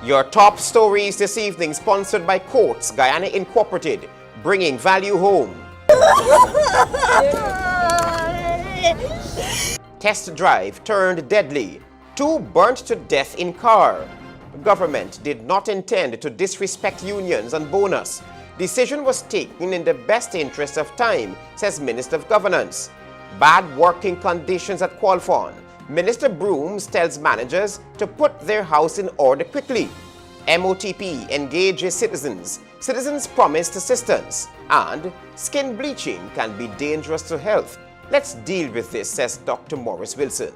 Your top stories this evening sponsored by Courts Guyana Incorporated, bringing value home. Test drive turned deadly. 2 burnt to death in car. Government did not intend to disrespect unions on bonus. Decision was taken in the best interest of time, says Minister of Governance. Bad working conditions at Qualfon. Minister Brooms tells managers to put their house in order quickly. MOTP engages citizens. Citizens promised assistance. And skin bleaching can be dangerous to health. Let's deal with this, says Dr. Morris Wilson.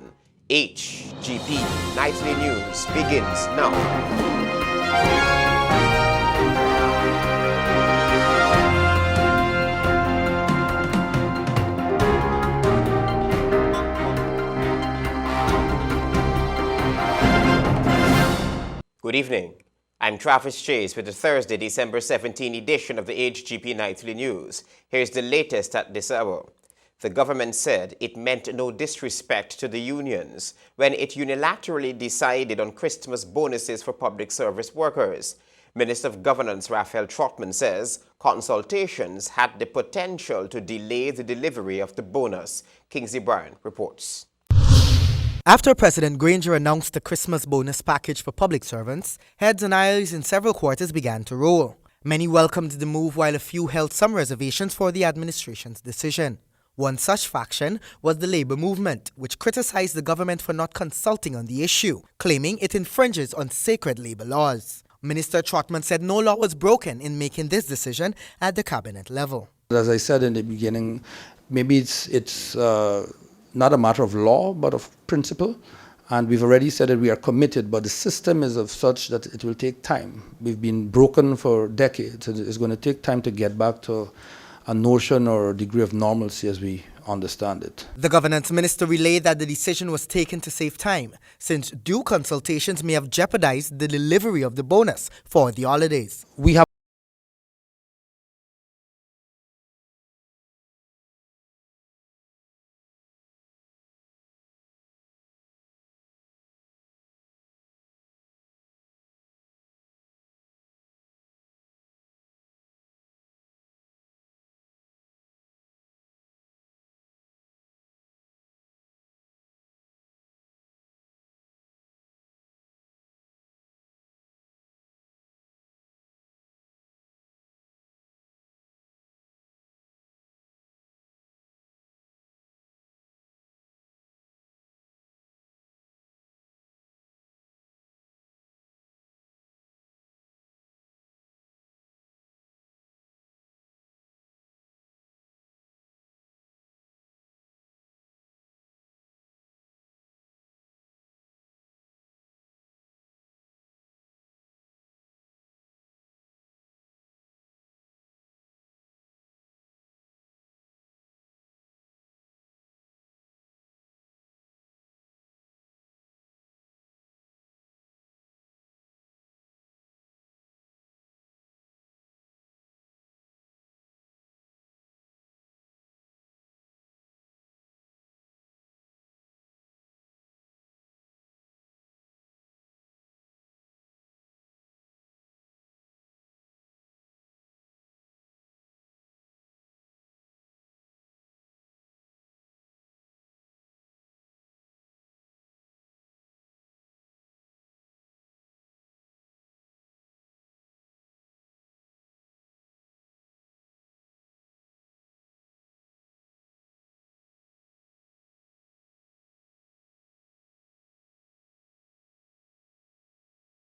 Hgp Nightly News begins now. Good evening. I'm Travis Chase with the Thursday, December 17 edition of the Hgp Nightly News. Here's the latest at this hour. The government said it meant no disrespect to the unions when it unilaterally decided on Christmas bonuses for public service workers. Minister of Governance Raphael Trotman says consultations had the potential to delay the delivery of the bonus. Kingsley Bryan reports. After President Granger announced the Christmas bonus package for public servants, heads and eyes in several quarters began to roll. Many welcomed the move while a few held some reservations for the administration's decision. One such faction was the labor movement, which criticized the government for not consulting on the issue, claiming it infringes on sacred labor laws. Minister Trotman said no law was broken in making this decision at the cabinet level. As I said in the beginning, maybe it's not a matter of law, but of principle. And we've already said that we are committed, but the system is of such that it will take time. We've been broken for decades. It's going to take time to get back to a notion or a degree of normalcy as we understand it. The governance minister relayed that the decision was taken to save time, since due consultations may have jeopardized the delivery of the bonus for the holidays. We have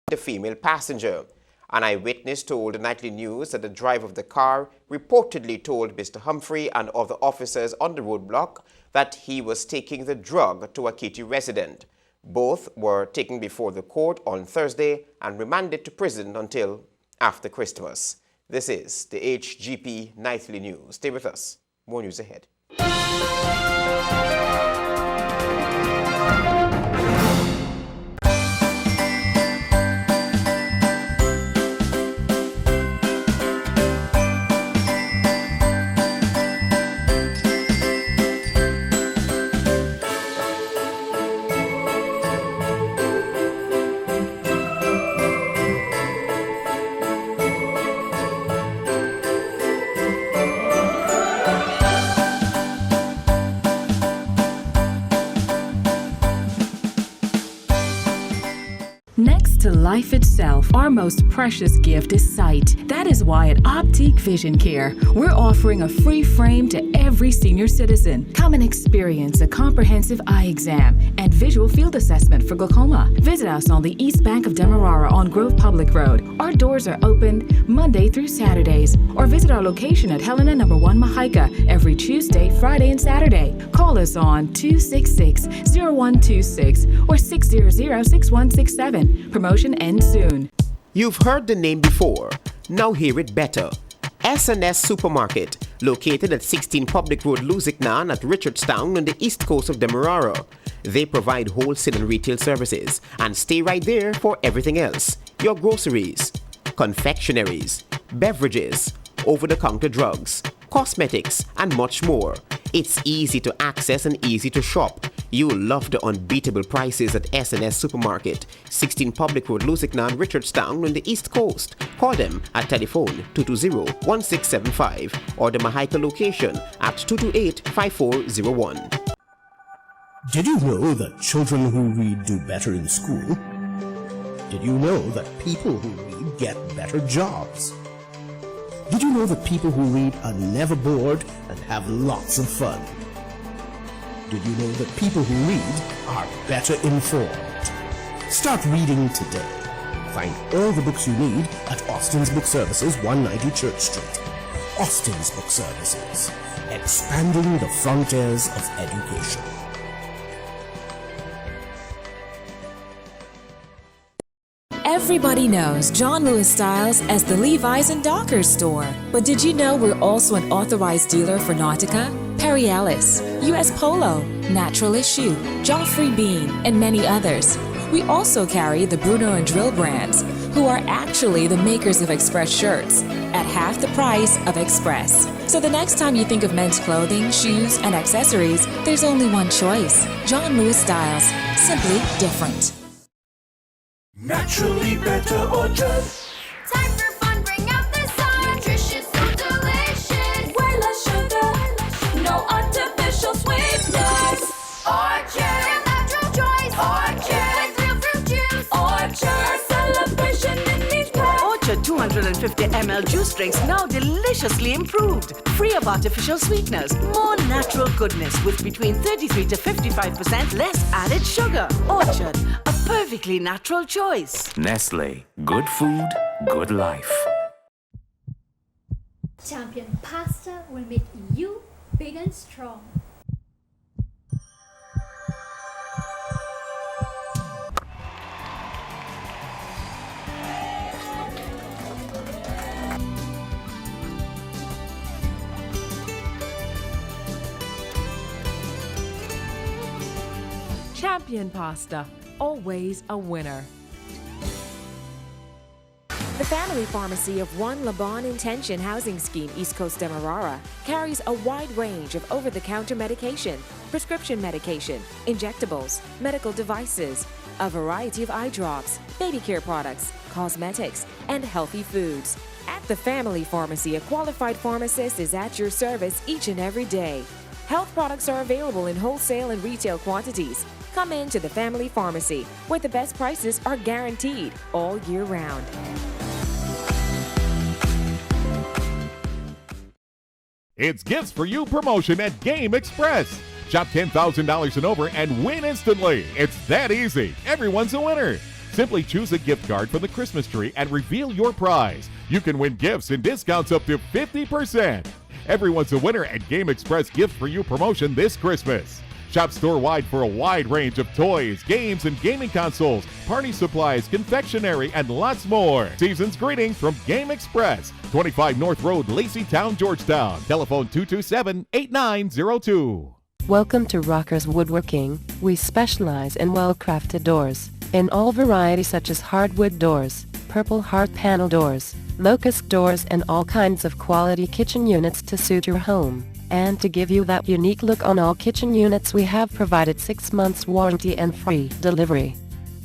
The female passenger. An eyewitness told the Nightly News that the driver of the car reportedly told Mr. Humphrey and other officers on the roadblock that he was taking the drug to a Kitty resident. Both were taken before the court on Thursday and remanded to prison until after Christmas. This is the Hgp Nightly News. Stay with us. More news ahead. Next to life itself, our most precious gift is sight. That is why at Optique Vision Care, we're offering a free frame to every senior citizen. Come and experience a comprehensive eye exam and visual field assessment for glaucoma. Visit us on the East Bank of Demerara on Grove Public Road. Our doors are open Monday through Saturdays, or visit our location at Helena No. 1 Mahika every Tuesday, Friday, and Saturday. Call us on 266-0126 or 600-6167. Promotion ends soon. You've heard the name before. Now hear it better. S&S Supermarket, located at 16 Public Road, Lusignan at Richardstown on the east coast of Demerara. They provide wholesale and retail services and stay right there for everything else. Your groceries, confectionaries, beverages, over-the-counter drugs, cosmetics, and much more. It's easy to access and easy to shop. You'll love the unbeatable prices at S&S Supermarket, 16 Public Road, Lusignan, Richardstown on the East Coast. Call them at telephone 220-1675 or the Mahika location at 228-5401. Did you know that children who read do better in school? Did you know that people who read get better jobs? Did you know that people who read are never bored and have lots of fun? Did you know that people who read are better informed? Start reading today. Find all the books you need at Austin's Book Services, 190 Church Street. Austin's Book Services, expanding the frontiers of education. Everybody knows John Lewis Styles as the Levi's and Dockers store. But did you know we're also an authorized dealer for Nautica, Perry Ellis, US Polo, Natural Issue, Joffrey Bean, and many others. We also carry the Bruno and Drill brands, who are actually the makers of Express shirts, at half the price of Express. So the next time you think of men's clothing, shoes, and accessories, there's only one choice. John Lewis Styles. Simply different. Naturally better orchard. Time for fun, bring out the sun. Nutritious, so delicious. Way less sugar, no artificial sweeteners. Orchard, real natural choice. Orchard, with real fruit juice. Orchard, a celebration in each pack. Orchard 250 ml juice drinks now deliciously improved. Free of artificial sweeteners. More natural goodness with between 33 to 55% less added sugar. Orchard, a perfectly natural choice. Nestle, good food, good life. Champion Pasta will make you big and strong. Champion Pasta, always a winner. The Family Pharmacy of One Laban Intention Housing Scheme, East Coast Demerara, carries a wide range of over-the-counter medication, prescription medication, injectables, medical devices, a variety of eye drops, baby care products, cosmetics, and healthy foods. At the Family Pharmacy, a qualified pharmacist is at your service each and every day. Health products are available in wholesale and retail quantities. Come in to the Family Pharmacy, where the best prices are guaranteed all year round. It's Gifts for You promotion at Game Express. Shop $10,000 and over and win instantly. It's that easy. Everyone's a winner. Simply choose a gift card from the Christmas tree and reveal your prize. You can win gifts and discounts up to 50%. Everyone's a winner at Game Express Gifts for You promotion this Christmas. Shop store-wide for a wide range of toys, games, and gaming consoles, party supplies, confectionery, and lots more. Season's greetings from Game Express, 25 North Road, Laceytown, Georgetown. Telephone 227-8902. Welcome to Rockers Woodworking. We specialize in well-crafted doors, in all varieties such as hardwood doors, Purple Heart panel doors, locust doors, and all kinds of quality kitchen units to suit your home. And to give you that unique look on all kitchen units, we have provided 6 months warranty and free delivery.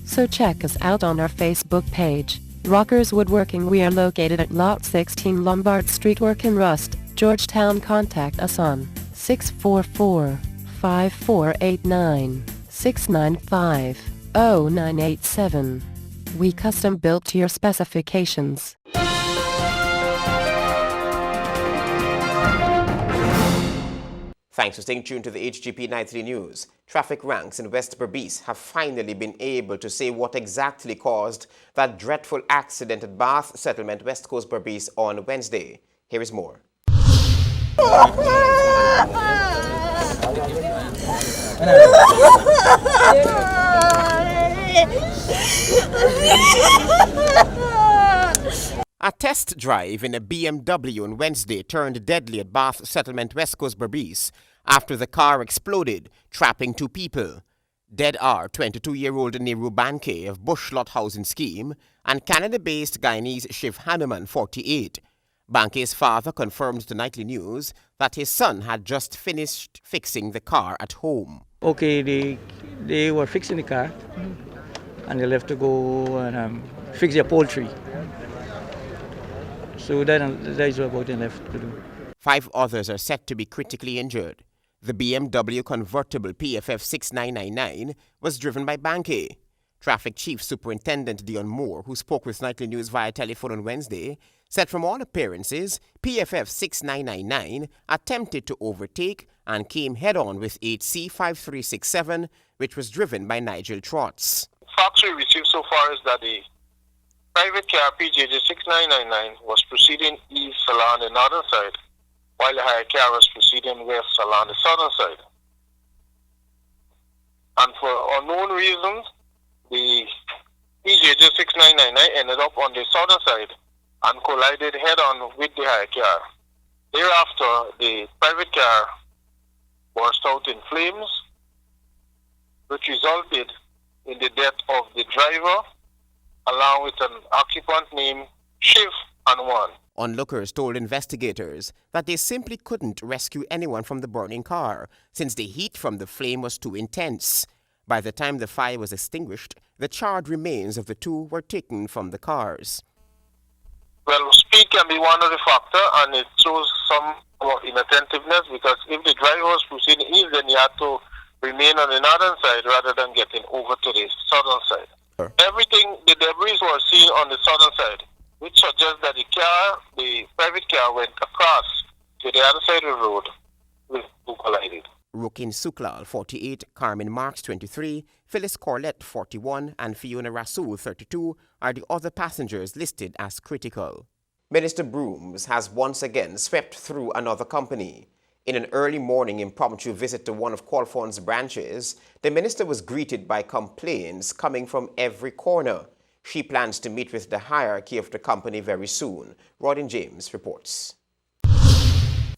So check us out on our Facebook page, Rockers Woodworking. We are located at Lot 16 Lombard Street, Work in Rust, Georgetown. Contact us on 644-5489-695-0987. we custom built to your specifications. Thanks for staying tuned to the Hgp Nightly News. Traffic ranks in West Berbice have finally been able to say what exactly caused that dreadful accident at Bath Settlement, West Coast Berbice on Wednesday. Here is more. A test drive in a BMW on Wednesday turned deadly at Bath Settlement, West Coast Berbice after the car exploded, trapping 2 people. Dead are 22-year-old Nehru Banke of Bushlot Housing Scheme and Canada-based Guyanese Shiv Hanuman, 48. Banke's father confirmed to Nightly News that his son had just finished fixing the car at home. Okay, they were fixing the car and they left to go and fix their poultry. So that is what they left to do. 5 others are set to be critically injured. The BMW convertible PFF 6999 was driven by Banke. Traffic Chief Superintendent Dion Moore, who spoke with Nightly News via telephone on Wednesday, said from all appearances, PFF 6999 attempted to overtake and came head-on with HC 5367, which was driven by Nigel Trotz. Facts we received so far is that the private car PJJ 6999 was proceeding east along the northern side, while the hire car was proceeding west along the southern side. And for unknown reasons, the PJJ 6999 ended up on the southern side and collided head-on with the hire car. Thereafter, the private car burst out in flames, which resulted in the death of the driver, along with an occupant named Shiv Hanuman. Onlookers told investigators that they simply couldn't rescue anyone from the burning car since the heat from the flame was too intense. By the time the fire was extinguished, the charred remains of the 2 were taken from the cars. Well, speed can be one of the factors, and it shows some inattentiveness, because if the driver was proceeding east, then he had to remain on the northern side rather than getting over to the southern side. Everything, the debris was seen on the southern side, which suggests that the private car went across to the other side of the road with who collided. Rukin Suklal, 48, Carmen Marks, 23, Phyllis Corlett, 41, and Fiona Rasool, 32, are the other passengers listed as critical. Minister Brooms has once again swept through another company. In an early morning impromptu visit to one of Qualfon's branches, the minister was greeted by complaints coming from every corner. She plans to meet with the hierarchy of the company very soon. Rodin James reports.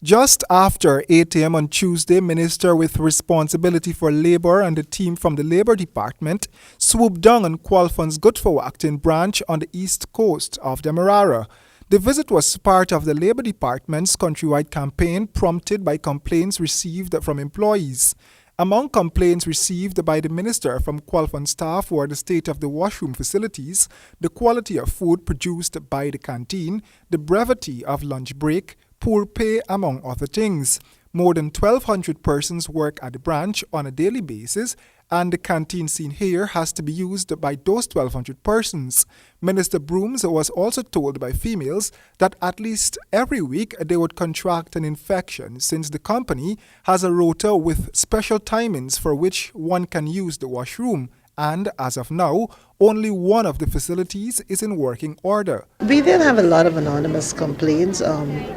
Just after 8 a.m. on Tuesday, Minister with responsibility for Labour and the team from the Labour Department swooped down on Qualfon's Good for Acting branch on the east coast of Demerara. The visit was part of the Labour Department's countrywide campaign prompted by complaints received from employees. Among complaints received by the minister from Qualfon staff were the state of the washroom facilities, the quality of food produced by the canteen, the brevity of lunch break, poor pay, among other things. More than 1,200 persons work at the branch on a daily basis, and the canteen seen here has to be used by those 1,200 persons. Minister Brooms was also told by females that at least every week they would contract an infection, since the company has a rota with special timings for which one can use the washroom. And as of now, only one of the facilities is in working order. We did have a lot of anonymous complaints,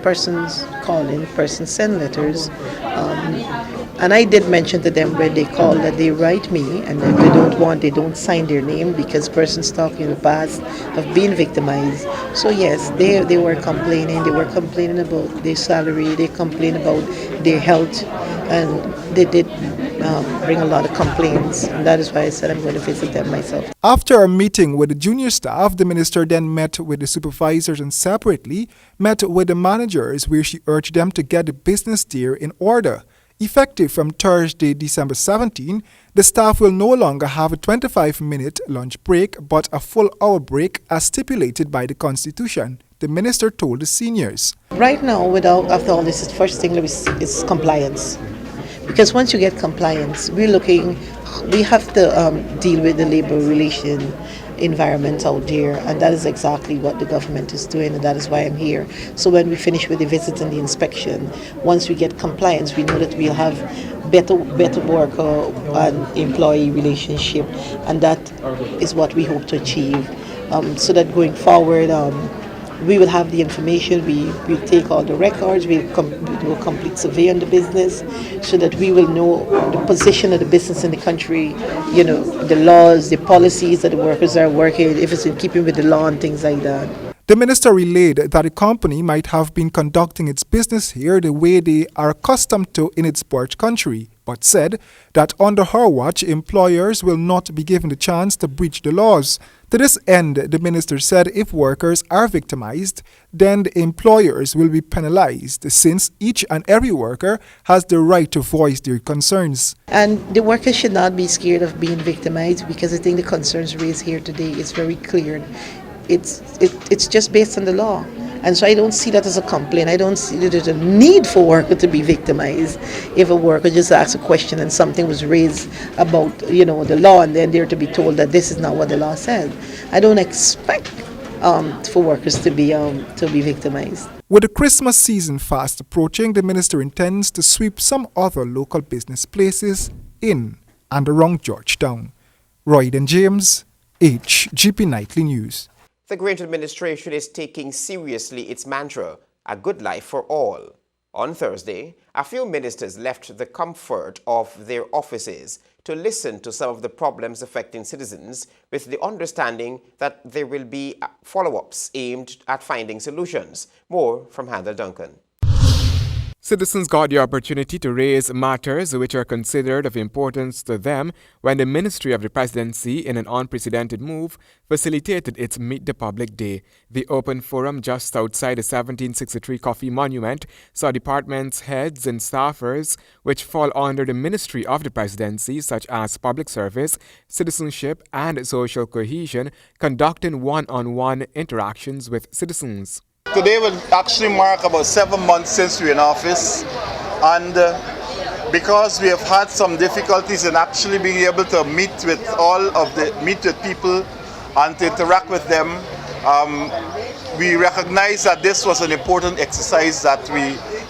persons calling, persons send letters, and I did mention to them when they call that they write me, and if they don't sign their name, because persons talking in the past have been victimized. So yes, they were complaining. They were complaining about their salary. They complained about their health, and they did bring a lot of complaints, and that is why I said I'm going to visit them myself. After a meeting with the junior staff, the minister then met with the supervisors and separately met with the managers, where she urged them to get the business there in order. Effective from Thursday, December 17, the staff will no longer have a 25-minute lunch break but a full hour break as stipulated by the Constitution, the minister told the seniors. Right now, after all this, the first thing is compliance. Because once you get compliance, we have to deal with the labor relation environment out there, and that is exactly what the government is doing, and that is why I'm here. So when we finish with the visit and the inspection, once we get compliance, we know that we'll have better worker and employee relationship, and that is what we hope to achieve. So that going forward, we will have the information, we take all the records, we do a complete survey on the business so that we will know the position of the business in the country, the laws, the policies that the workers are working, if it's in keeping with the law and things like that. The minister relayed that the company might have been conducting its business here the way they are accustomed to in its birth country, but said that under her watch, employers will not be given the chance to breach the laws. To this end, the minister said if workers are victimized, then the employers will be penalized, since each and every worker has the right to voice their concerns. And the workers should not be scared of being victimized, because I think the concerns raised here today is very clear. It's just based on the law. And so I don't see that as a complaint. I don't see that there's a need for worker to be victimized if a worker just asks a question and something was raised about, the law, and then they're to be told that this is not what the law said. I don't expect for workers to be victimized. With the Christmas season fast approaching, the minister intends to sweep some other local business places in and around Georgetown. Royden James, Hgp Nightly News. The Grange administration is taking seriously its mantra, a good life for all. On Thursday, a few ministers left the comfort of their offices to listen to some of the problems affecting citizens, with the understanding that there will be follow-ups aimed at finding solutions. More from Handel Duncan. Citizens got the opportunity to raise matters which are considered of importance to them when the Ministry of the Presidency, in an unprecedented move, facilitated its Meet the Public Day. The open forum just outside the 1763 Coffee Monument saw departments, heads and staffers which fall under the Ministry of the Presidency, such as Public Service, Citizenship and Social Cohesion, conducting one-on-one interactions with citizens. Today will actually mark about 7 months since we're in office, and because we have had some difficulties in actually being able to meet with people and to interact with them, we recognize that this was an important exercise, that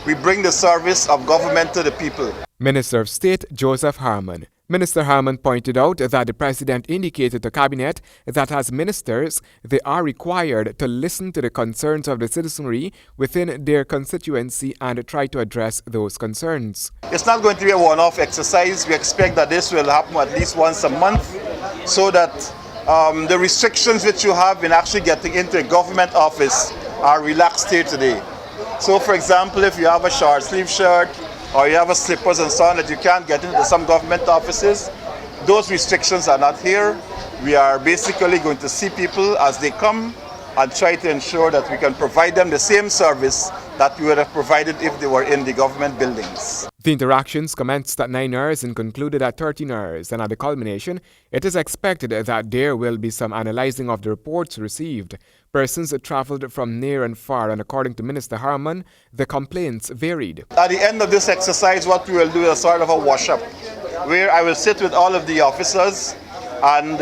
we bring the service of government to the people. Minister of State Joseph Harmon. Minister Harmon pointed out that the President indicated to Cabinet that as ministers, they are required to listen to the concerns of the citizenry within their constituency and try to address those concerns. It's not going to be a one-off exercise. We expect that this will happen at least once a month, so that the restrictions which you have in actually getting into a government office are relaxed here today. So for example, if you have a short sleeve shirt, or you have a slippers and so on that you can't get into some government offices, those restrictions are not here. We are basically going to see people as they come and try to ensure that we can provide them the same service that we would have provided if they were in the government buildings. The interactions commenced at 9 hours and concluded at 13 hours, and at the culmination, it is expected that there will be some analyzing of the reports received. Persons traveled from near and far, and according to Minister Harmon, the complaints varied. At the end of this exercise, what we will do is a sort of a wash-up, where I will sit with all of the officers and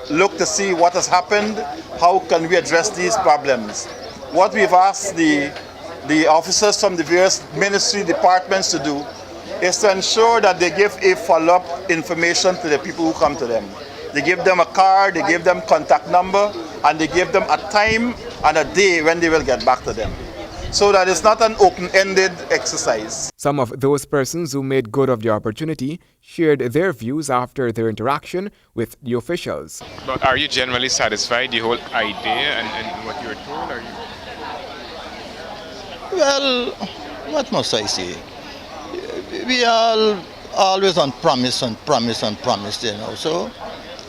look to see what has happened, how can we address these problems. What we've asked the officers from the various ministry departments to do is to ensure that they give a follow-up information to the people who come to them. They give them a card, they give them contact number, and they give them a time and a day when they will get back to them, so that it's not an open-ended exercise. Some of those persons who made good of the opportunity shared their views after their interaction with the officials. But are you generally satisfied the whole idea and what you're told? Are you? Well, what must I say? We are always on promise and promise and promise, So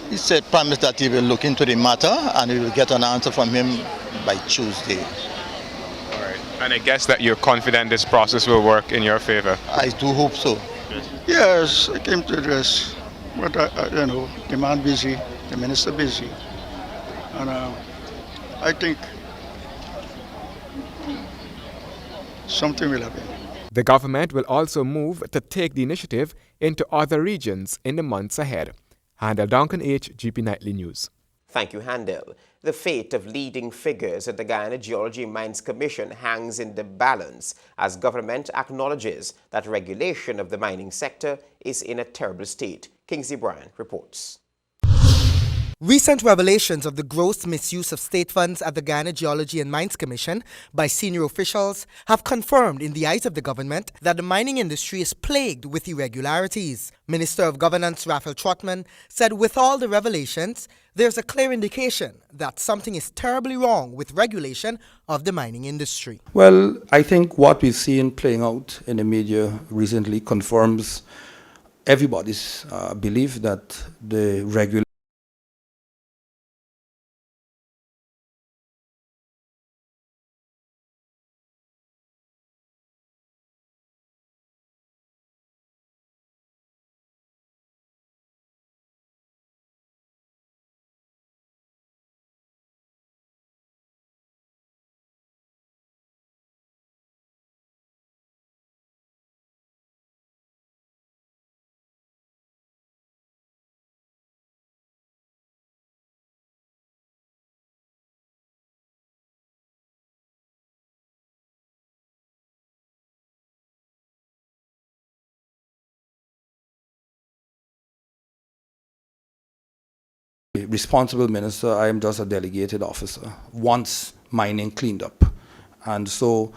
he said promise that he will look into the matter and we will get an answer from him by Tuesday. All right. And I guess that you're confident this process will work in your favor? I do hope so. Yes, I came to address what, the man busy, the minister busy. And I think something will happen. The government will also move to take the initiative into other regions in the months ahead. Handel Duncan, Hgp Nightly News. Thank you, Handel. The fate of leading figures at the Guyana Geology and Mines Commission hangs in the balance as government acknowledges that regulation of the mining sector is in a terrible state. Kingsley Bryan reports. Recent revelations of the gross misuse of state funds at the Guyana Geology and Mines Commission by senior officials have confirmed in the eyes of the government that the mining industry is plagued with irregularities. Minister of Governance Raphael Trotman said with all the revelations, there's a clear indication that something is terribly wrong with regulation of the mining industry. Well, I think what we've seen playing out in the media recently confirms everybody's belief that the regulation responsible minister, I am just a delegated officer, wants mining cleaned up. And so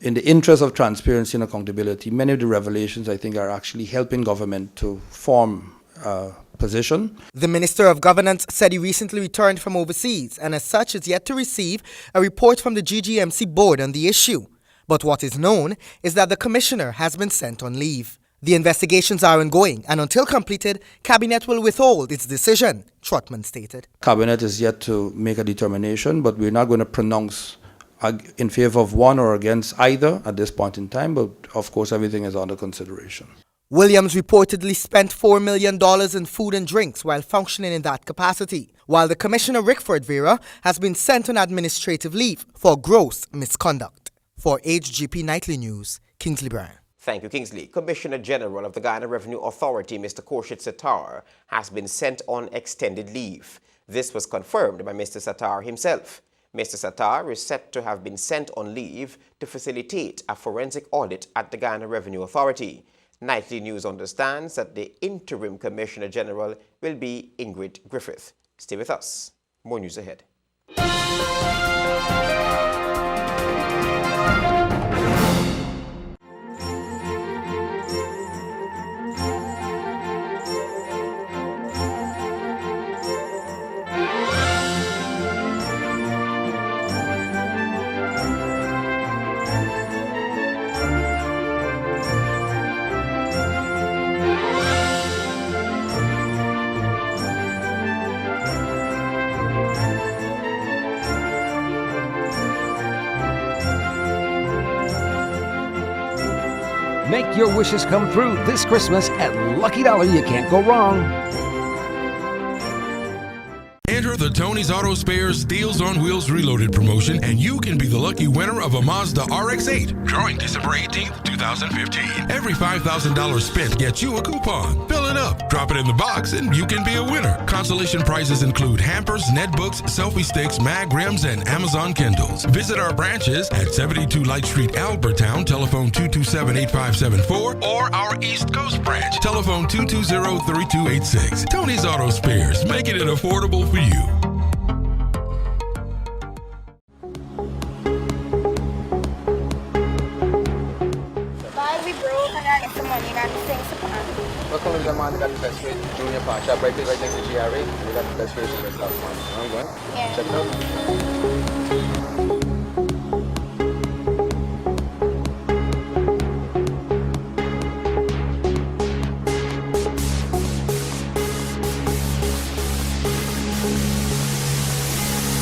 in the interest of transparency and accountability, many of the revelations I think are actually helping government to form a position. The Minister of Governance said he recently returned from overseas and as such is yet to receive a report from the GGMC board on the issue. But what is known is that the commissioner has been sent on leave. The investigations are ongoing and until completed, Cabinet will withhold its decision, Trotman stated. Cabinet is yet to make a determination, but we're not going to pronounce in favor of one or against either at this point in time, but of course everything is under consideration. Williams reportedly spent $4 million in food and drinks while functioning in that capacity, while the Commissioner Rickford Vera has been sent on administrative leave for gross misconduct. For Hgp Nightly News, Kingsley Bryan. Thank you, Kingsley. Commissioner General of the Guyana Revenue Authority, Mr. Khurshid Sattar, has been sent on extended leave. This was confirmed by Mr. Sattar himself. Mr. Sattar is said to have been sent on leave to facilitate a forensic audit at the Guyana Revenue Authority. Nightly News understands that the interim Commissioner General will be Ingrid Griffith. Stay with us. More news ahead. Make your wishes come true this Christmas at Lucky Dollar. You can't go wrong. Enter the Tony's Auto Spares Deals on Wheels Reloaded promotion, and you can be the lucky winner of a Mazda RX-8, drawing December 18th, 2015. Every $5,000 spent gets you a coupon. Fill it up, drop it in the box, and you can be a winner. Consolation prizes include hampers, netbooks, selfie sticks, mag rims, and Amazon Kindles. Visit our branches at 72 Light Street, Albertown, telephone 227-8574, or our East Coast branch, telephone 220-3286. Tony's Auto Spares, making it affordable for you. While we broke and I got some money, got the things to plan. What come with the man that got the best rate? Junior pawn shop right next to GRA. We got the best rate in the stock man. Are you going? Yeah. Check it out.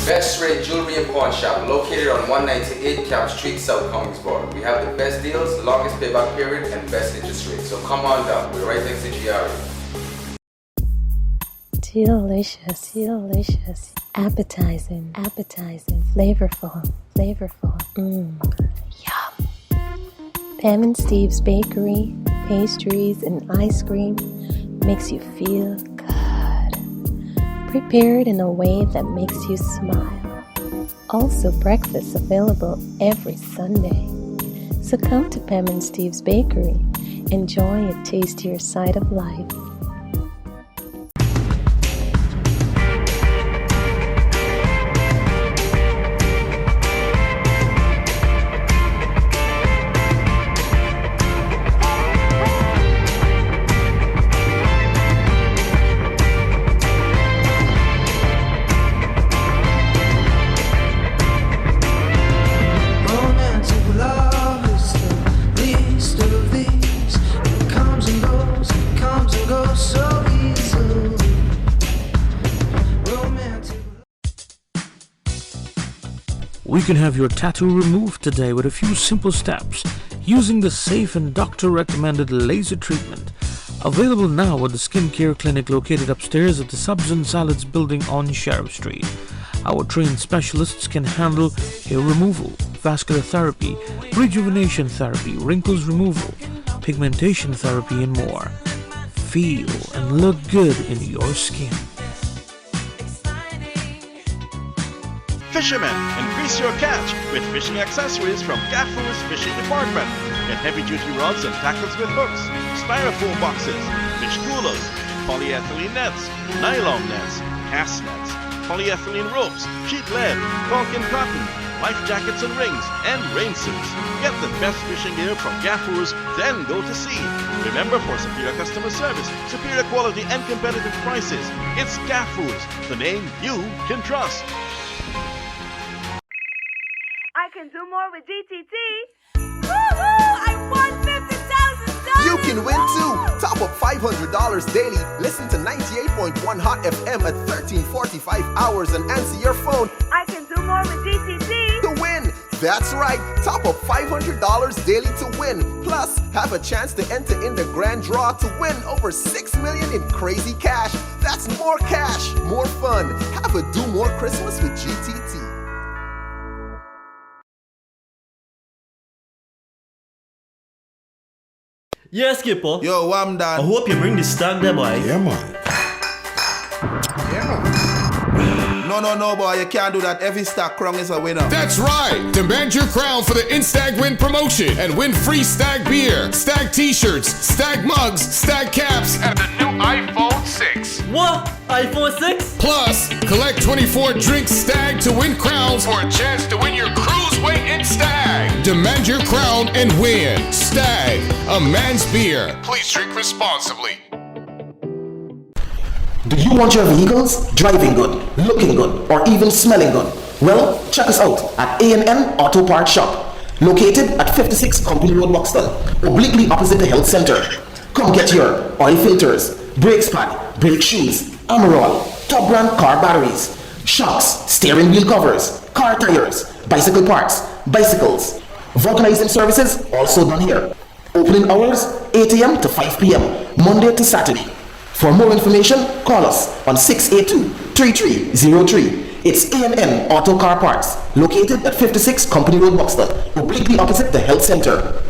Best Rate Jewelry and Pawn Shop, located on 198 Camp Street, South Comingsboro. We have the best deals, longest payback period, and best interest rate. So come on down. We're right next to GRA. Delicious, delicious, appetizing, appetizing, flavorful, flavorful, yum. Pam and Steve's Bakery, pastries and ice cream makes you feel good. prepared in a way that makes you smile. Also breakfast available every Sunday. So come to Pem and Steve's Bakery. Enjoy a tastier side of life. We can have your tattoo removed today with a few simple steps using the safe and doctor-recommended laser treatment. Available now at the skincare clinic located upstairs at the Subs and Salads building on Sheriff Street. Our trained specialists can handle hair removal, vascular therapy, rejuvenation therapy, wrinkles removal, pigmentation therapy, and more. Feel and look good in your skin. Fishermen, increase your catch with fishing accessories from Gaffur's Fishing Department. Get heavy-duty rods and tackles with hooks, styrofoam boxes, fish coolers, polyethylene nets, nylon nets, cast nets, polyethylene ropes, sheet lead, caulk and cotton, life jackets and rings, and rain suits. Get the best fishing gear from Gaffur's, then go to sea. Remember, for superior customer service, superior quality, and competitive prices, it's Gaffur's, the name you can trust. I can do more with DTT. Woohoo! I won $50,000! You can win too! Top up $500 daily. Listen to 98.1 Hot FM at 13:45 hours and answer your phone. I can do more with DTT. To win! That's right! Top up $500 daily to win. Plus, have a chance to enter in the grand draw to win over $6 million in crazy cash. That's more cash, more fun. Have a Do More Christmas with GTT. Yeah, Skipper. Yo, I'm done. I hope you bring the stag there, boy. Yeah, man. No, boy, you can't do that. Every Stag Krong is a winner. That's right! Demand your crown for the Instag Win promotion and win free Stag beer, Stag t-shirts, Stag mugs, Stag caps, and the new iPhone 6. What? iPhone 6? Plus, collect 24 drinks Stag to win crowns for a chance to win your cruise weight in Stag. Demand your crown and win. Stag, a man's beer. Please drink responsibly. Do you want your vehicles driving good, looking good, or even smelling good? Well, check us out at A&N Auto Parts Shop, located at 56 Company Road, Buxton, obliquely opposite the health center. Come get your oil filters, brakes pad, brake shoes, Amarol, top brand car batteries, shocks, steering wheel covers, car tires, bicycle parts, bicycles. Vulcanizing services also done here. Opening hours 8 a.m. to 5 p.m. Monday to Saturday. For more information, call us on 682-3303. It's A&N Auto Car Parts, located at 56 Company Road, Buxton, obliquely opposite the health center.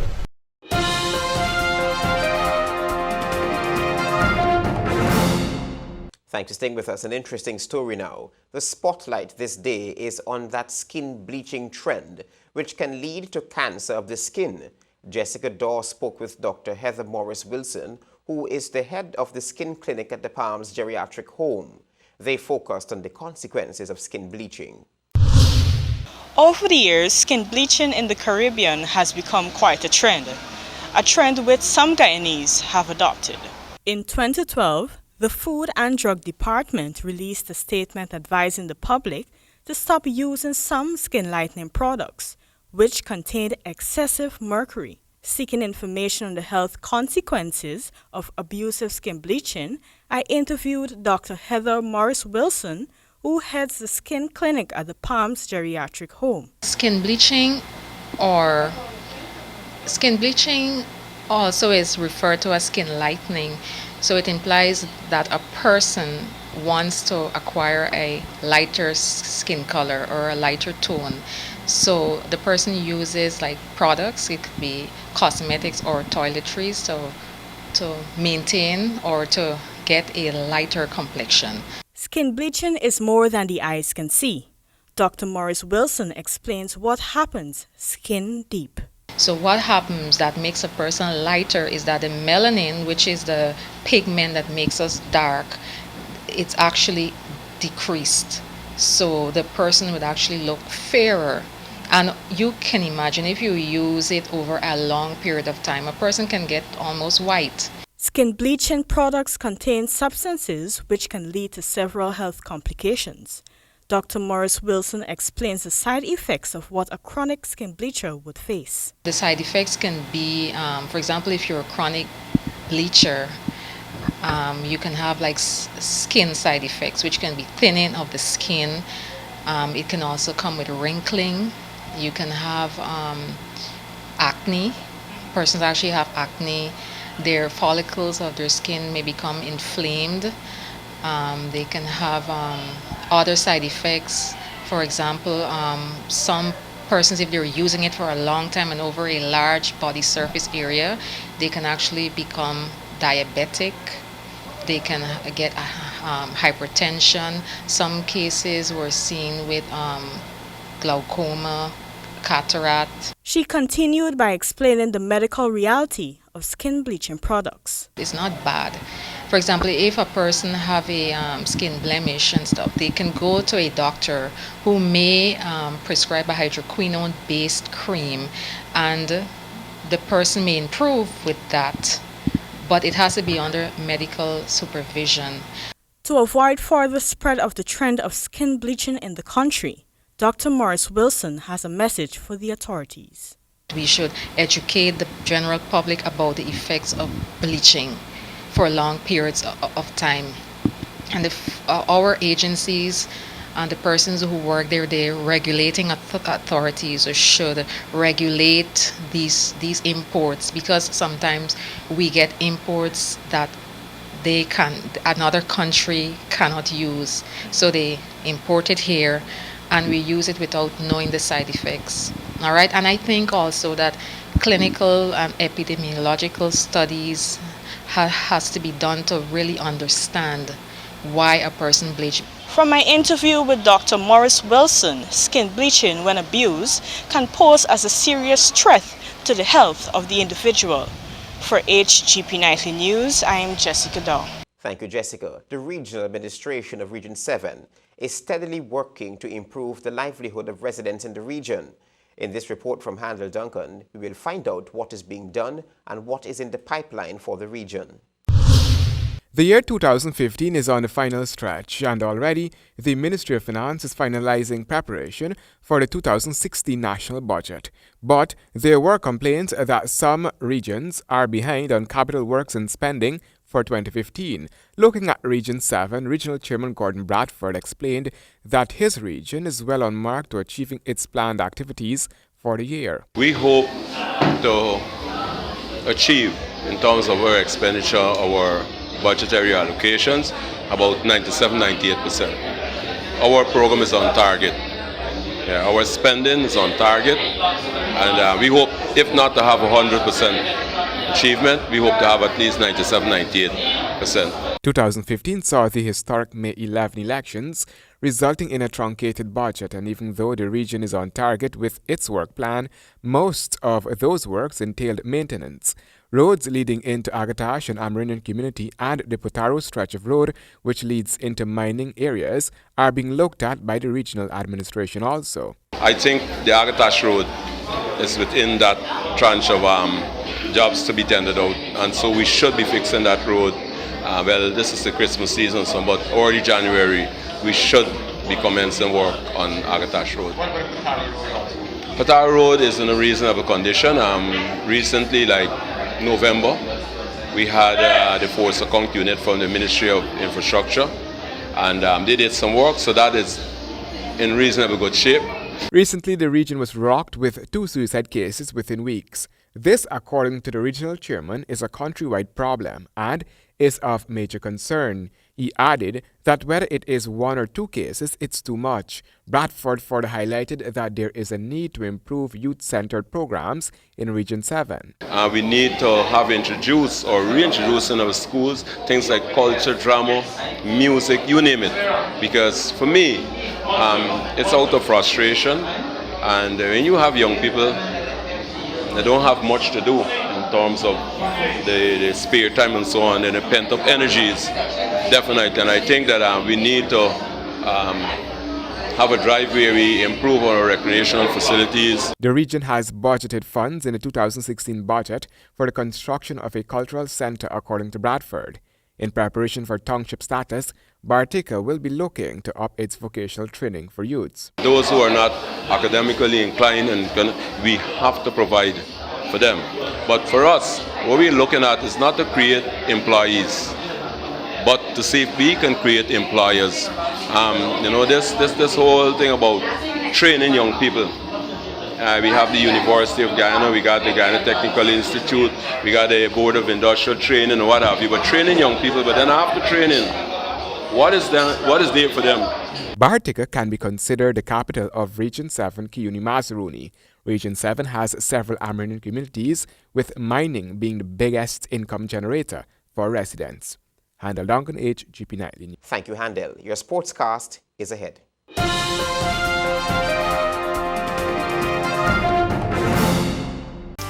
Thanks for staying with us. An interesting story now. The spotlight this day is on that skin bleaching trend, which can lead to cancer of the skin. Jessica Daw spoke with Dr. Heather Morris Wilson, who is the head of the skin clinic at the Palms Geriatric Home. They focused on the consequences of skin bleaching. Over the years, skin bleaching in the Caribbean has become quite a trend which some Guyanese have adopted. In 2012, the Food and Drug Department released a statement advising the public to stop using some skin lightening products, which contained excessive mercury. Seeking information on the health consequences of abusive skin bleaching, I interviewed Dr. Heather Morris Wilson, who heads the skin clinic at the Palms Geriatric Home. Skin bleaching also is referred to as skin lightening. So it implies that a person wants to acquire a lighter skin color or a lighter tone. So the person uses like products, it could be cosmetics or toiletries to maintain or to get a lighter complexion. Skin bleaching is more than the eyes can see. Dr. Morris Wilson explains what happens skin deep. So what happens that makes a person lighter is that the melanin, which is the pigment that makes us dark, it's actually decreased. So the person would actually look fairer. And you can imagine if you use it over a long period of time, a person can get almost white. Skin bleaching products contain substances which can lead to several health complications. Dr. Morris Wilson explains the side effects of what a chronic skin bleacher would face. The side effects can be, for example, if you're a chronic bleacher, you can have like skin side effects, which can be thinning of the skin. It can also come with wrinkling. You can have acne. Persons actually have acne. Their follicles of their skin may become inflamed. They can have other side effects. For example, some persons, if they're using it for a long time and over a large body surface area, they can actually become diabetic. They can get hypertension. Some cases were seen with glaucoma, cataract. She continued by explaining the medical reality of skin bleaching products. It's not bad. For example, if a person have a skin blemish and stuff, they can go to a doctor who may prescribe a hydroquinone-based cream, and the person may improve with that, but it has to be under medical supervision. To avoid further spread of the trend of skin bleaching in the country, Dr. Morris Wilson has a message for the authorities. We should educate the general public about the effects of bleaching for long periods of time. And our agencies and the persons who work there, the regulating authorities should regulate these imports, because sometimes we get imports that another country cannot use. So they import it here and we use it without knowing the side effects. All right, and I think also that clinical and epidemiological studies has to be done to really understand why a person bleaches. From my interview with Dr. Morris Wilson, skin bleaching, when abused, can pose as a serious threat to the health of the individual. For Hgp Nightly News, I am Jessica Daw. Thank you, Jessica. The Regional Administration of Region 7 is steadily working to improve the livelihood of residents in the region. In this report from Handel Duncan, we will find out what is being done and what is in the pipeline for the region. The year 2015 is on the final stretch, and already the Ministry of Finance is finalizing preparation for the 2016 national budget. But there were complaints that some regions are behind on capital works and spending for 2015. Looking at Region 7, Regional Chairman Gordon Bradford explained that his region is well on mark to achieving its planned activities for the year. We hope to achieve, in terms of our expenditure, our budgetary allocations, about 97-98%. Our program is on target. Yeah, our spending is on target, and we hope, if not to have 100% achievement, we hope to have at least 97-98%. 2015 saw the historic May 11 elections, resulting in a truncated budget, and even though the region is on target with its work plan, most of those works entailed maintenance. Roads leading into Agatash and Amerindian community and the Potaro stretch of road, which leads into mining areas, are being looked at by the regional administration also. I think the Agatash road is within that tranche of jobs to be tendered out, and so we should be fixing that road. Well, this is the Christmas season, so about early January, we should be commencing work on Agatash road. What about Potaro road? Potaro road is in a reasonable condition. Recently, like November, we had the force account unit from the Ministry of Infrastructure, and they did some work, so that is in reasonably good shape. Recently, the region was rocked with 2 suicide cases within weeks. This, according to the regional chairman, is a countrywide problem, and is of major concern. He added that whether it is 1 or 2 cases, it's too much. Bradford further highlighted that there is a need to improve youth-centered programs in Region 7. We need to have introduced or reintroduced in our schools things like culture, drama, music, you name it. Because for me, it's out of frustration. And when you have young people, they don't have much to do in terms of the spare time and so on, and the pent-up energies, definitely. And I think that we need to have a drive where we improve our recreational facilities. The region has budgeted funds in the 2016 budget for the construction of a cultural center, according to Bradford. In preparation for township status, Bartica will be looking to up its vocational training for youths. Those who are not academically inclined, we have to provide for them. But for us, what we're looking at is not to create employees, but to see if we can create employers. This whole thing about training young people. We have the University of Guyana, we got the Guyana Technical Institute, we got the Board of Industrial Training and what have you. But training young people, but then after training, what is there for them? Bartica can be considered the capital of Region 7, Kiyuni-Mazaruni. Region 7 has several Amerindian communities, with mining being the biggest income generator for residents. Handel Duncan, Hgp Nightly News. Thank you, Handel. Your sportscast is ahead.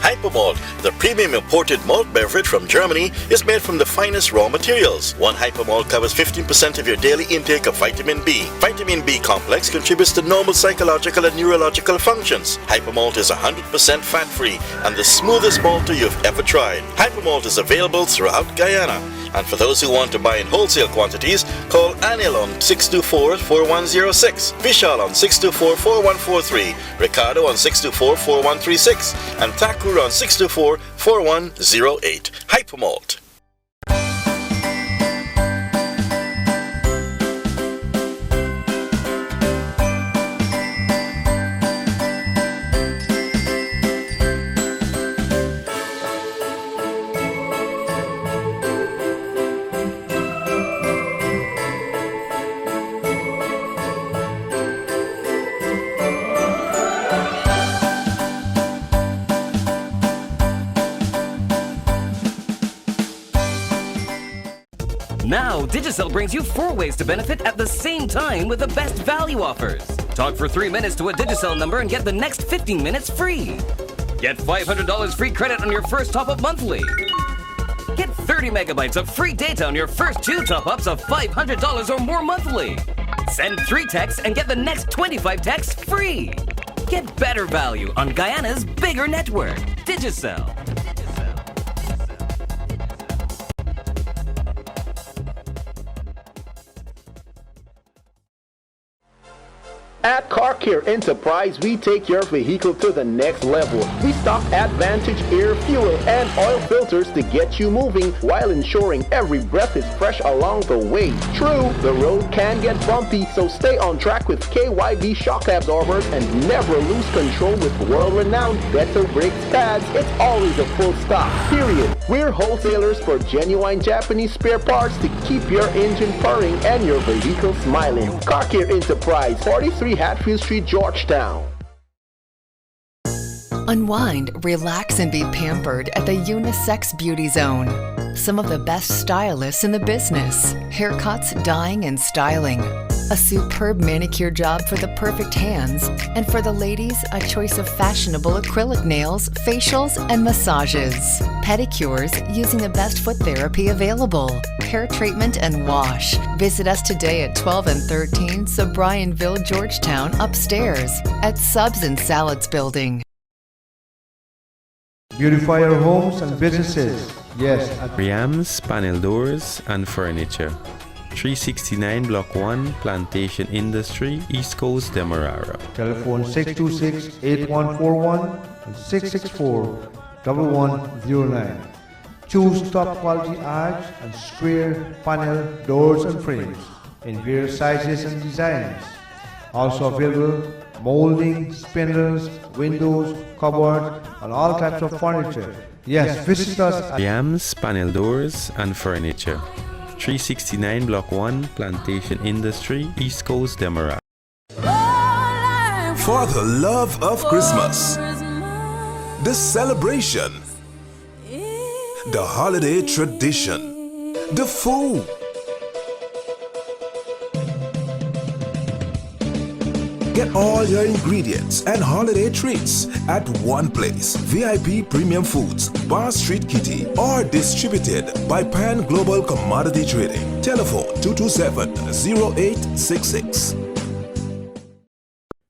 Hypermalt, the premium imported malt beverage from Germany, is made from the finest raw materials. One Hypermalt covers 15% of your daily intake of vitamin B. Vitamin B complex contributes to normal psychological and neurological functions. Hypermalt is 100% fat-free and the smoothest malter you've ever tried. Hypermalt is available throughout Guyana. And for those who want to buy in wholesale quantities, call Anil on 624-4106, Vishal on 624-4143, Ricardo on 624-4136, and Thakur on 624-4108. Hypermalt. Now, Digicel brings you 4 ways to benefit at the same time with the best value offers. Talk for 3 minutes to a Digicel number and get the next 15 minutes free. Get $500 free credit on your first top-up monthly. Get 30 megabytes of free data on your first 2 top-ups of $500 or more monthly. Send 3 texts and get the next 25 texts free. Get better value on Guyana's bigger network. Digicel. At Car Care Enterprise, we take your vehicle to the next level. We stock Advantage air, fuel, and oil filters to get you moving while ensuring every breath is fresh along the way. True, the road can get bumpy, so stay on track with KYB shock absorbers and never lose control with world-renowned Better Brakes pads. It's always a full stop, period. We're wholesalers for genuine Japanese spare parts to keep your engine purring and your vehicle smiling. Car Care Enterprise, 43 Hatfield Street, Georgetown. Unwind, relax, and be pampered at the Unisex Beauty Zone. Some of the best stylists in the business. Haircuts, dyeing, and styling. A superb manicure job for the perfect hands. And for the ladies, a choice of fashionable acrylic nails, facials, and massages. Pedicures using the best foot therapy available. Hair treatment and wash. Visit us today at 12 and 13 Sobrianville, Georgetown, upstairs at Subs and Salads Building. Beautify your homes and businesses. Yes. Riam's Panel Doors and Furniture. 369 Block 1, Plantation Industry, East Coast, Demerara. Telephone 626-8141 and 664-1109. Choose top quality arch and square panel doors and frames in various sizes and designs. Also available molding, spindles, windows, cupboards, and all types of furniture Yes, visit us at Yams, panel doors and furniture. 369 Block 1, Plantation Industry, East Coast, Demerara. For the love of Christmas, the celebration, the holiday tradition, the food. Get all your ingredients and holiday treats at one place. VIP Premium Foods, Bar Street Kitty, or distributed by Pan Global Commodity Trading. Telephone 227-0866.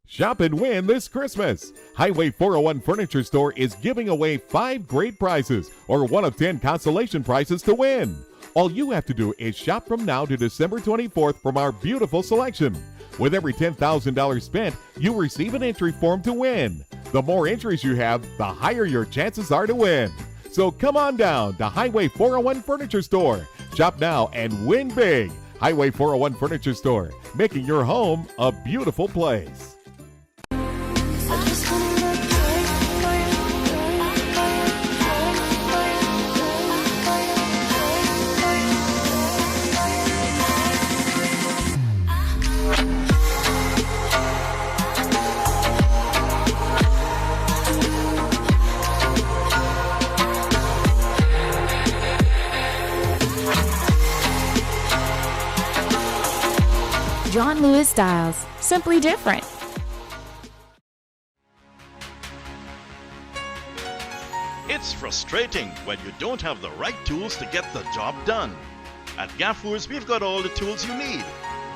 Shop and win this Christmas. Highway 401 Furniture Store is giving away 5 great prizes or 1 of 10 consolation prizes to win. All you have to do is shop from now to December 24th from our beautiful selection. With every $10,000 spent, you receive an entry form to win. The more entries you have, the higher your chances are to win. So come on down to Highway 401 Furniture Store. Shop now and win big. Highway 401 Furniture Store, making your home a beautiful place. John Lewis Styles, simply different. It's frustrating when you don't have the right tools to get the job done. At Gaffurs, we've got all the tools you need.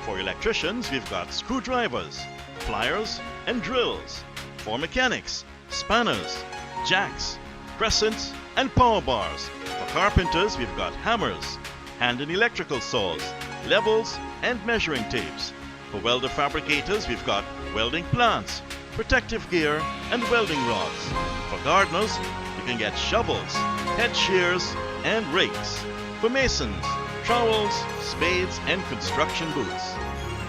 For electricians, we've got screwdrivers, pliers, and drills. For mechanics, spanners, jacks, crescents, and power bars. For carpenters, we've got hammers, hand and electrical saws, levels, and measuring tapes. For welder fabricators, we've got welding plants, protective gear, and welding rods. For gardeners, you can get shovels, head shears, and rakes. For masons, trowels, spades, and construction boots.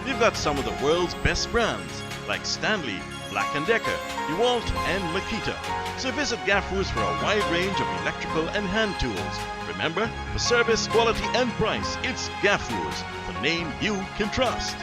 We've got some of the world's best brands like Stanley, Black & Decker, DeWalt, and Makita. So visit Gaffurs for a wide range of electrical and hand tools. Remember, for service, quality, and price, it's Gaffurs, the name you can trust.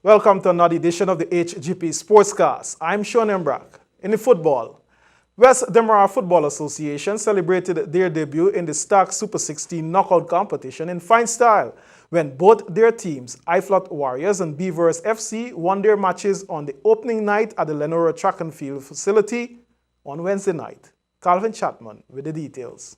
Welcome to another edition of the Hgp Sportscast. I'm Sean Embrock. In the football, West Demerara Football Association celebrated their debut in the Stark Super 16 knockout competition in fine style when both their teams, Iflot Warriors and Beavers FC, won their matches on the opening night at the Lenora Track and Field facility on Wednesday night. Calvin Chapman with the details.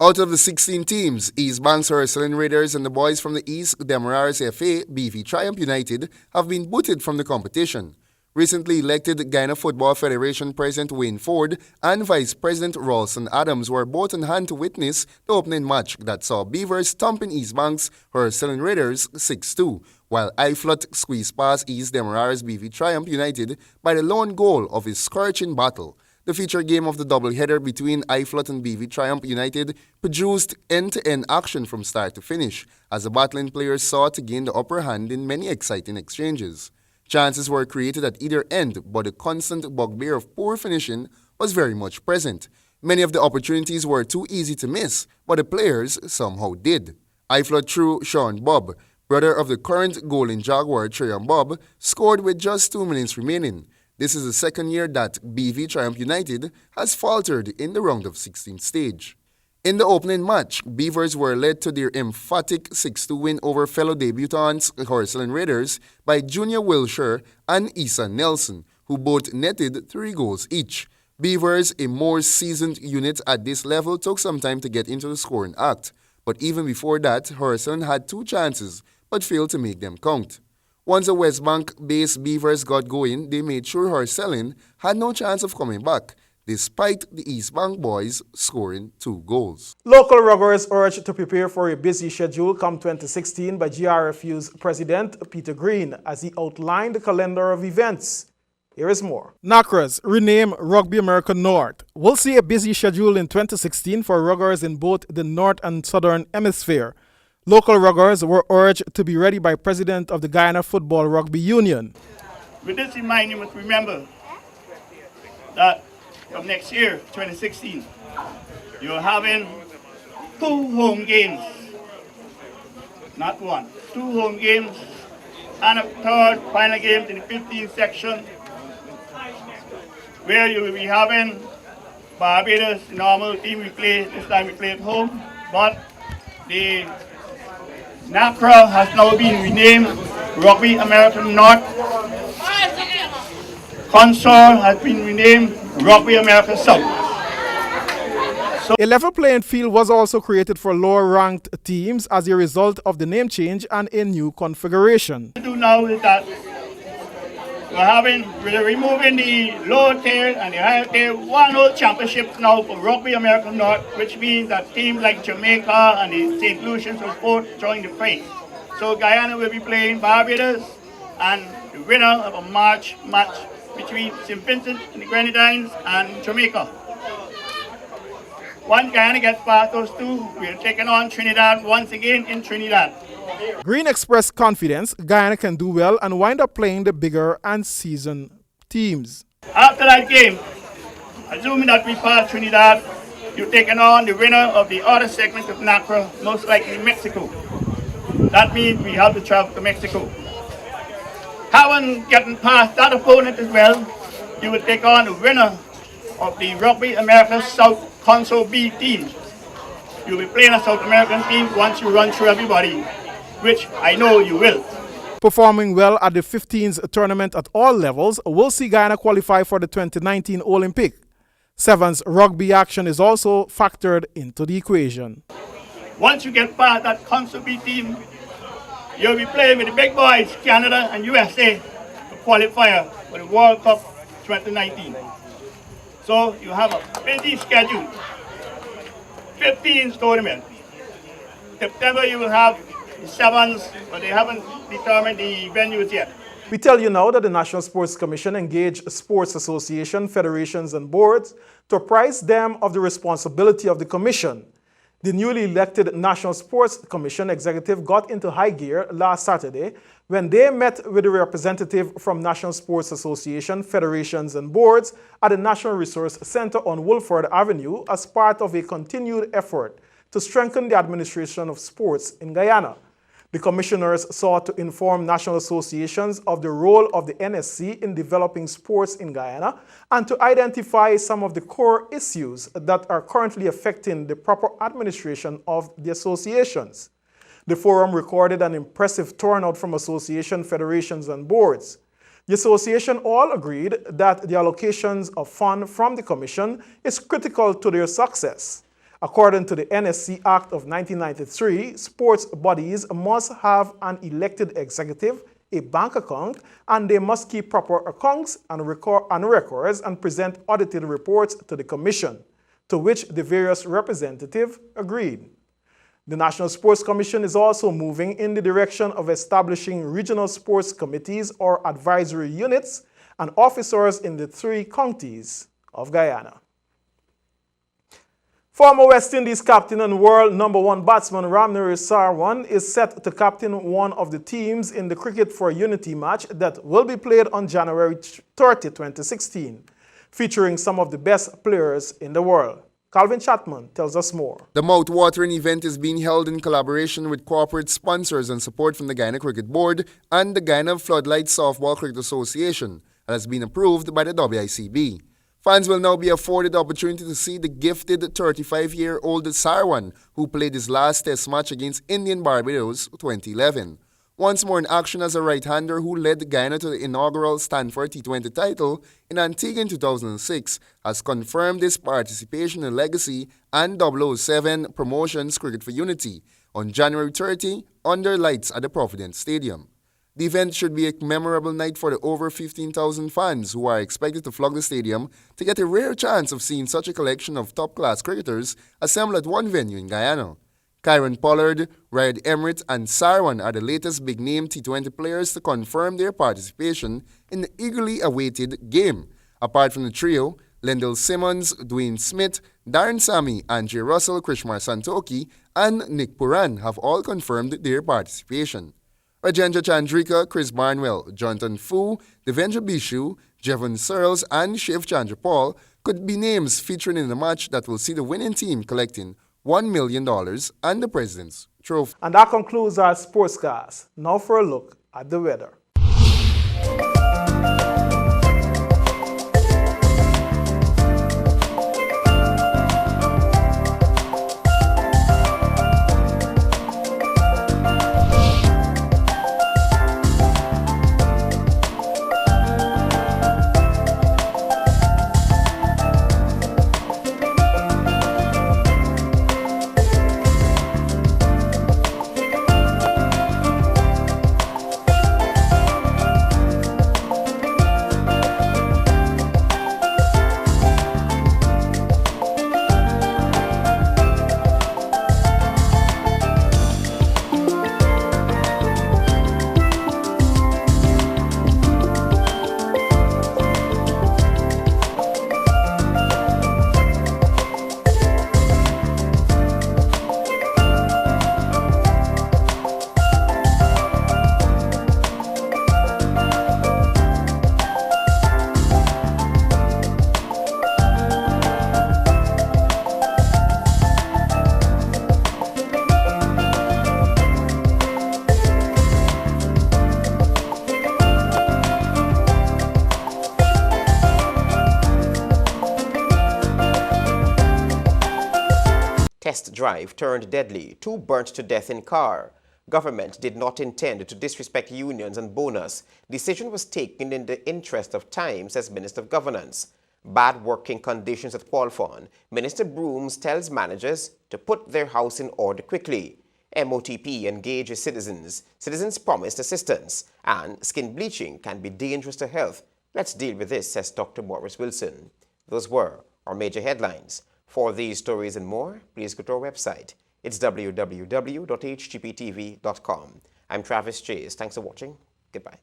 Out of the 16 teams, East Banks Hursuling Raiders and the boys from the East Demerara's FA, BV Triumph United, have been booted from the competition. Recently elected Guyana Football Federation President Wayne Ford and Vice President Ralston Adams were both on hand to witness the opening match that saw Beavers thumping East Banks Hursuling Raiders 6-2, while Iflot squeezed past East Demerara's BV Triumph United by the lone goal of his scorching battle. The feature game of the doubleheader between Iflot and BV Triumph United produced end-to-end action from start to finish, as the battling players sought to gain the upper hand in many exciting exchanges. Chances were created at either end, but the constant bugbear of poor finishing was very much present. Many of the opportunities were too easy to miss, but the players somehow did. Iflot through Sean Bob, brother of the current goaling Jaguar Trayon Bob, scored with just 2 minutes remaining. This is the second year that BV Triumph United has faltered in the round of 16 stage. In the opening match, Beavers were led to their emphatic 6-2 win over fellow debutants Hursuling Raiders by Junior Wilshire and Issa Nelson, who both netted 3 goals each. Beavers, a more seasoned unit at this level, took some time to get into the scoring act. But even before that, Hursuling had 2 chances, but failed to make them count. Once the West Bank-based Beavers got going, they made sure Hursuling had no chance of coming back, despite the East Bank boys scoring 2 goals. Local ruggers urged to prepare for a busy schedule come 2016 by GRFU's President Peter Green as he outlined the calendar of events Here is more. NACRA's renamed Rugby America North will see a busy schedule in 2016 for ruggers in both the North and Southern Hemisphere. Local ruggers were urged to be ready by President of the Guyana Football Rugby Union. With this in mind, you must remember that from next year, 2016, you're having 2 home games. Not one, 2 home games and a third final game in the 15th section, where you will be having Barbados, the normal team we play, this time we play at home, but the NACRA has now been renamed Rugby America North. Consort has been renamed Rugby America South. A level playing field was also created for lower-ranked teams as a result of the name change and a new configuration. What we do now is that we're removing the lower tier and the higher tier, one whole championship now for Rugby America North, which means that teams like Jamaica and the St. Lucians will both join the fray. So Guyana will be playing Barbados, and the winner of a March match between St. Vincent and the Grenadines and Jamaica. Once Guyana gets past those two, we're taking on Trinidad once again in Trinidad. Green expressed confidence Guyana can do well and wind up playing the bigger and seasoned teams. After that game, assuming that we pass Trinidad, you're taking on the winner of the other segment of NACRA, most likely Mexico. That means we have to travel to Mexico. Having gotten past that opponent as well, you will take on the winner of the Rugby America South Console B team. You'll be playing a South American team once you run through everybody, which I know you will. Performing well at the 15s tournament at all levels will see Guyana qualify for the 2019 Olympic. Sevens rugby action is also factored into the equation. Once you get past that Console B team, you'll be playing with the big boys, Canada and USA, the qualifier for the World Cup 2019. So you have a busy schedule. 15 tournament. September you will have the sevens, but they haven't determined the venues yet. We tell you now that the National Sports Commission engaged sports associations, federations and boards to apprise them of the responsibility of the commission. The newly elected National Sports Commission executive got into high gear last Saturday when they met with a representative from National Sports Association, federations and boards at the National Resource Center on Wolford Avenue as part of a continued effort to strengthen the administration of sports in Guyana. The commissioners sought to inform national associations of the role of the NSC in developing sports in Guyana and to identify some of the core issues that are currently affecting the proper administration of the associations. The forum recorded an impressive turnout from association, federations, and boards. The association all agreed that the allocations of funds from the commission is critical to their success. According to the NSC Act of 1993, sports bodies must have an elected executive, a bank account, and they must keep proper accounts and records and present audited reports to the commission, to which the various representatives agreed. The National Sports Commission is also moving in the direction of establishing regional sports committees or advisory units and officers in the 3 counties of Guyana. Former West Indies captain and world #1 batsman Ramnir Sarwan is set to captain one of the teams in the Cricket for Unity match that will be played on January 30, 2016, featuring some of the best players in the world. Calvin Chapman tells us more. The mouth-watering event is being held in collaboration with corporate sponsors and support from the Guyana Cricket Board and the Guyana Floodlight Softball Cricket Association and has been approved by the WICB. Fans will now be afforded the opportunity to see the gifted 35-year-old Sarwan, who played his last test match against Indian Barbados 2011. Once more in action as a right-hander who led Guyana to the inaugural Stanford T20 title in Antigua in 2006, has confirmed his participation in Legacy and 007 Promotions Cricket for Unity on January 30 under lights at the Providence Stadium. The event should be a memorable night for the over 15,000 fans who are expected to flock the stadium to get a rare chance of seeing such a collection of top-class cricketers assembled at one venue in Guyana. Kyron Pollard, Ryan Emmerich, and Sarwan are the latest big-name T20 players to confirm their participation in the eagerly awaited game. Apart from the trio, Lendl Simmons, Dwayne Smith, Darren Sammy, Andre Russell, Krishmar Santoki, and Nick Puran have all confirmed their participation. Rajendra Chandrika, Chris Barnwell, Jonathan Fu, Devendra Bishu, Jevon Searles, and Shiv Chandrapal could be names featuring in the match that will see the winning team collecting $1 million and the President's Trophy. And that concludes our sportscast. Now for a look at the weather. Test drive turned deadly. 2 burnt to death in car. Government did not intend to disrespect unions and bonus. Decision was taken in the interest of time, says Minister of Governance. Bad working conditions at Qualfon. Minister Brooms tells managers to put their house in order quickly. MOTP engages citizens. Citizens promised assistance. And skin bleaching can be dangerous to health. Let's deal with this, says Dr. Morris Wilson. Those were our major headlines. For these stories and more, please go to our website. It's www.hgptv.com. I'm Travis Chase. Thanks for watching. Goodbye.